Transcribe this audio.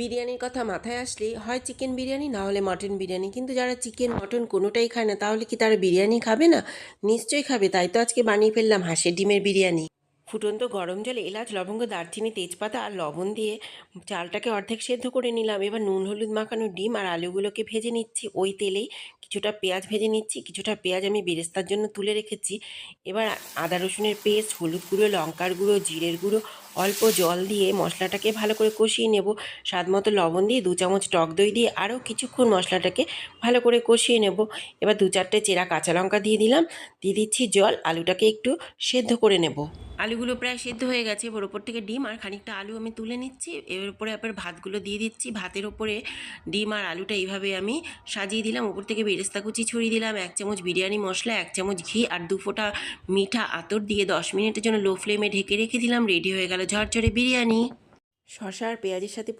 বিরিয়ানির কথা মাথায় আসলেই হয় চিকেন বিরিয়ানি না হলে মটন বিরিয়ানি, কিন্তু যারা চিকেন মটন কোনোটাই খায় না তাহলে কি তারা বিরিয়ানি খাবে না? নিশ্চয়ই খাবে। তাই তো আজকে বানিয়ে ফেললাম হাঁসের ডিমের বিরিয়ানি। ফুটন্ত গরম জলে এলাচ, লবঙ্গ, দারচিনি, তেজপাতা আর লবণ দিয়ে চালটাকে অর্ধেক সেদ্ধ করে নিলাম। এবার নুন হলুদ মাখানো ডিম আর আলুগুলোকে ভেজে নিচ্ছি ওই তেলেই। কিছুটা পেঁয়াজ ভেজে নিচ্ছি, কিছুটা পেঁয়াজ আমি বেরেস্তার জন্য তুলে রেখেছি। এবার আদা রসুনের পেস্ট, হলুদ গুঁড়ো, লঙ্কার গুঁড়ো, জিরের গুঁড়ো, অল্প জল দিয়ে মশলাটাকে ভালো করে কষিয়ে নেব। স্বাদ মতো লবণ দিয়ে 2 চামচ টক দই দিয়ে আরও কিছুক্ষণ মশলাটাকে ভালো করে কষিয়ে নেব। এবার 2-4টে চেরা কাঁচা লঙ্কা দিয়ে দিলাম, দিয়ে দিচ্ছি জল। আলুটাকে একটু সেদ্ধ করে নেব। আলুগুলো প্রায় সেদ্ধ হয়ে গেছে। এবার ওপর থেকে ডিম আর খানিকটা আলু আমি তুলে নিচ্ছি। এর উপরে আবার ভাতগুলো দিয়ে দিচ্ছি। ভাতের ওপরে ডিম আর আলুটা এইভাবে আমি সাজিয়ে দিলাম। ওপর থেকে বেরেস্তা কুচি ছড়িয়ে দিলাম, 1 চামচ বিরিয়ানি মশলা, 1 চামচ ঘি আর 2 ফোঁটা মিঠা আতর দিয়ে 10 মিনিটের জন্য লো ফ্লেমে ঢেকে রেখে দিলাম। রেডি হয়ে গেল ঝরঝরে বিরিয়ানি। শসা আর পেঁয়াজের সাথে